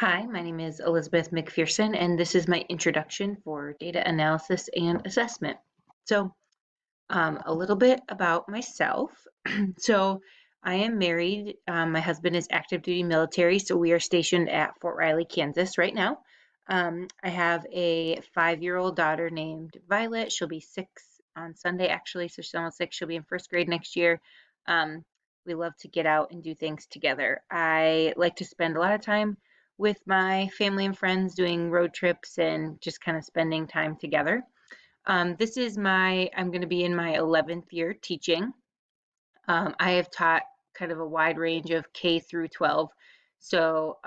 Hi, my name is Elizabeth McPherson, and this is my introduction for data analysis and assessment. So, a little bit about myself. So, I am married. My husband is active duty military, so we are stationed at Fort Riley, Kansas right now. I have a 5-year-old daughter named Violet. She'll be 6 on Sunday, actually, so she's almost 6. She'll be in first grade next year. Um, we love to get out and do things together. I like to spend a lot of time with my family and friends doing road trips and just kind of spending time together. I'm going to be in my 11th year teaching. I have taught kind of a wide range of K through 12. So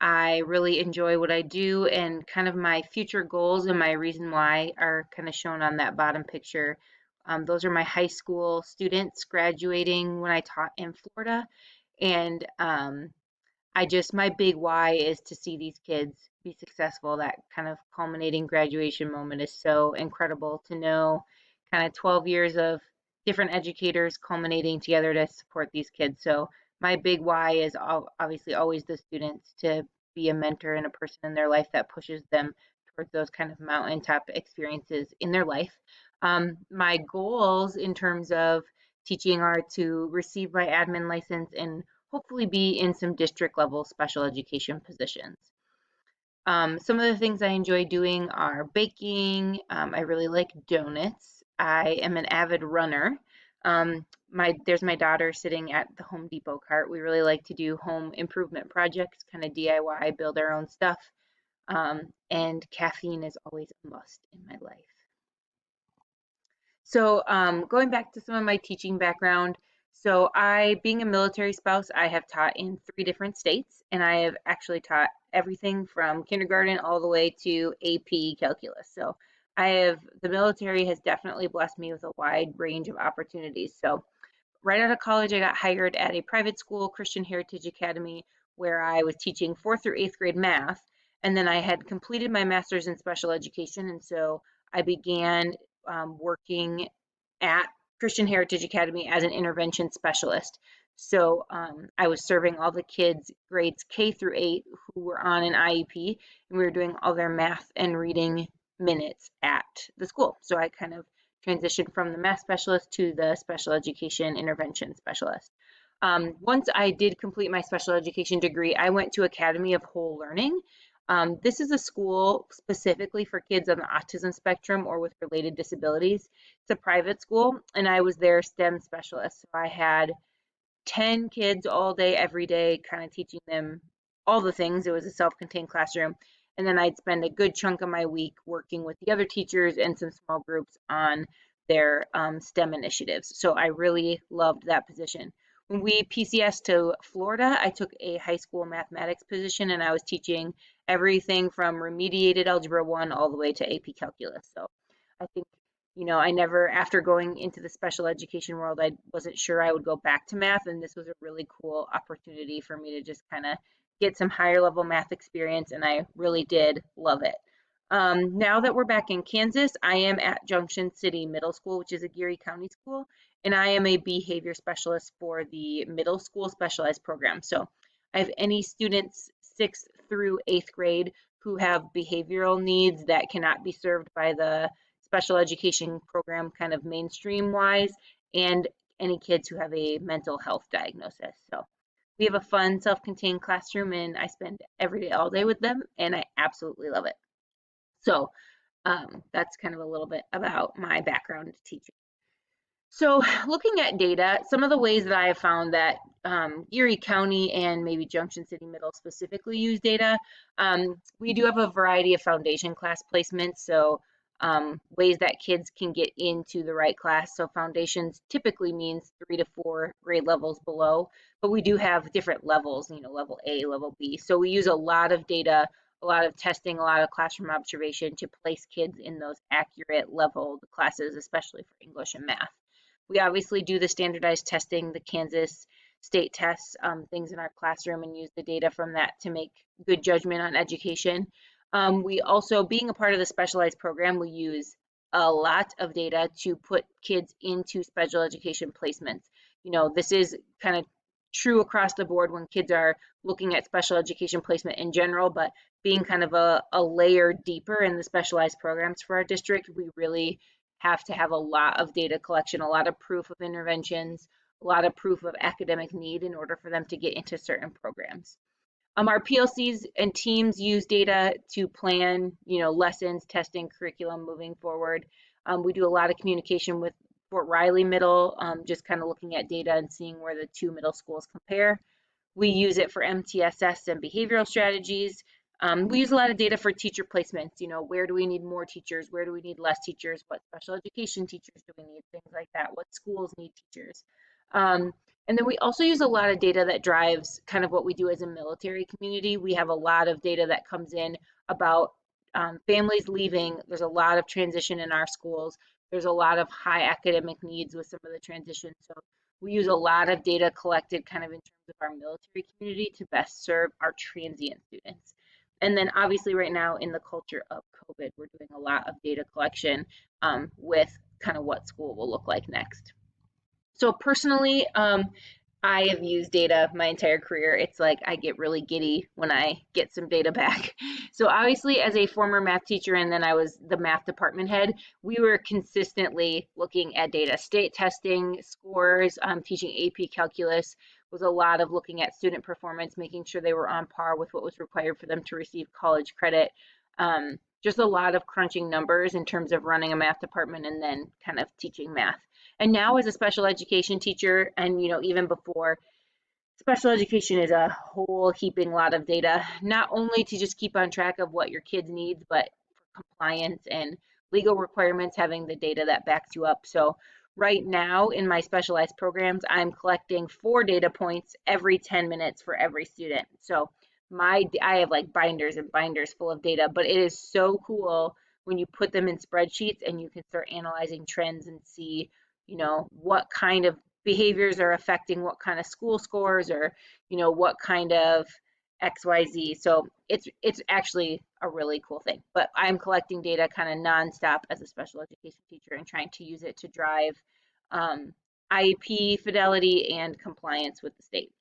I really enjoy what I do, and kind of my future goals and my reason why are kind of shown on that bottom picture. Those are my high school students graduating when I taught in Florida. And my big why is to see these kids be successful. That kind of culminating graduation moment is so incredible to know kind of 12 years of different educators culminating together to support these kids. So my big why is obviously always the students, to be a mentor and a person in their life that pushes them towards those kind of mountaintop experiences in their life. My goals in terms of teaching are to receive my admin license and hopefully be in some district level special education positions. Some of the things I enjoy doing are baking. I really like donuts. I am an avid runner. There's my daughter sitting at the Home Depot cart. We really like to do home improvement projects, kind of DIY, build our own stuff. And caffeine is always a must in my life. So, going back to some of my teaching background, being a military spouse, I have taught in 3 different states, and I have actually taught everything from kindergarten all the way to AP calculus. So, the military has definitely blessed me with a wide range of opportunities. So, right out of college, I got hired at a private school, Christian Heritage Academy, where I was teaching 4th through 8th grade math. And then I had completed my master's in special education. And so I began working at Christian Heritage Academy as an intervention specialist. So I was serving all the kids grades K through 8 who were on an IEP, and we were doing all their math and reading minutes at the school. So I kind of transitioned from the math specialist to the special education intervention specialist. Once I did complete my special education degree, I went to Academy of Whole Learning. This is a school specifically for kids on the autism spectrum or with related disabilities. It's a private school, and I was their STEM specialist. So I had 10 kids all day, every day, kind of teaching them all the things. It was a self contained classroom. And then I'd spend a good chunk of my week working with the other teachers and some small groups on their STEM initiatives. So I really loved that position. When we PCS to Florida, I took a high school mathematics position, and I was teaching everything from remediated algebra 1 all the way to AP calculus. So I think, I never, after going into the special education world, I wasn't sure I would go back to math, and this was a really cool opportunity for me to just kind of get some higher level math experience, and I really did love it. Now that we're back in Kansas, I am at Junction City Middle School, which is a Geary County school, and I am a behavior specialist for the middle school specialized program. So I have any students 6th through 8th grade who have behavioral needs that cannot be served by the special education program kind of mainstream wise, and any kids who have a mental health diagnosis. So we have a fun self-contained classroom, and I spend every day all day with them, and I absolutely love it. So that's kind of a little bit about my background teaching. So looking at data, some of the ways that I have found that Erie County and maybe Junction City Middle specifically use data, we do have a variety of foundation class placements. So ways that kids can get into the right class. So foundations typically means 3 to 4 grade levels below, but we do have different levels, level A, level B. So we use a lot of data, a lot of testing, a lot of classroom observation to place kids in those accurate leveled classes, especially for English and math. We obviously do the standardized testing, the Kansas state tests, things in our classroom, and use the data from that to make good judgment on education. We also, being a part of the specialized program, we use a lot of data to put kids into special education placements. This is kind of true across the board when kids are looking at special education placement in general, but being kind of a layer deeper in the specialized programs for our district, we really have to have a lot of data collection, a lot of proof of interventions, a lot of proof of academic need in order for them to get into certain programs. Our PLCs and teams use data to plan, lessons, testing, curriculum moving forward. We do a lot of communication with Fort Riley Middle, just kind of looking at data and seeing where the two middle schools compare. We use it for MTSS and behavioral strategies. We use a lot of data for teacher placements. Where do we need more teachers? Where do we need less teachers? What special education teachers do we need? Things like that. What schools need teachers? And then we also use a lot of data that drives kind of what we do as a military community. We have a lot of data that comes in about families leaving. There's a lot of transition in our schools. There's a lot of high academic needs with some of the transition. So we use a lot of data collected kind of in terms of our military community to best serve our transient students. And then obviously right now in the culture of COVID, we're doing a lot of data collection with kind of what school will look like next. So personally, I have used data my entire career. It's like I get really giddy when I get some data back. So obviously, as a former math teacher, and then I was the math department head, we were consistently looking at data. State testing, scores, teaching AP calculus was a lot of looking at student performance, making sure they were on par with what was required for them to receive college credit. Just a lot of crunching numbers in terms of running a math department and then kind of teaching math. And now as a special education teacher, and even before, special education is a whole heaping lot of data, not only to just keep on track of what your kids needs, but for compliance and legal requirements, having the data that backs you up. So right now in my specialized programs, I'm collecting 4 data points every 10 minutes for every student. So I have like binders and binders full of data, but it is so cool when you put them in spreadsheets and you can start analyzing trends and see what kind of behaviors are affecting what kind of school scores, or what kind of XYZ. So it's actually a really cool thing. But I'm collecting data kind of nonstop as a special education teacher and trying to use it to drive IEP fidelity and compliance with the state.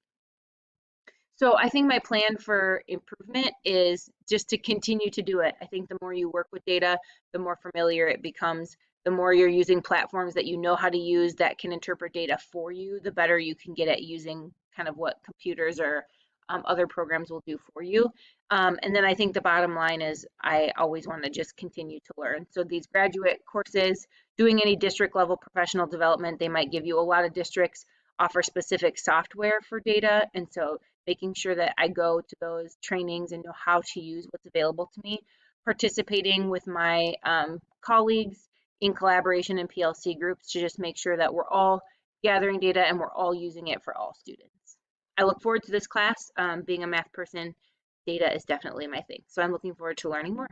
So I think my plan for improvement is just to continue to do it. I think the more you work with data, the more familiar it becomes. The more you're using platforms that you know how to use that can interpret data for you, the better you can get at using kind of what computers or other programs will do for you. And then I think the bottom line is I always want to just continue to learn. So these graduate courses, doing any district level professional development, they might give you a lot of districts offer specific software for data. And so making sure that I go to those trainings and know how to use what's available to me, participating with my colleagues in collaboration in PLC groups to just make sure that we're all gathering data and we're all using it for all students. I look forward to this class. Being a math person, data is definitely my thing. So I'm looking forward to learning more.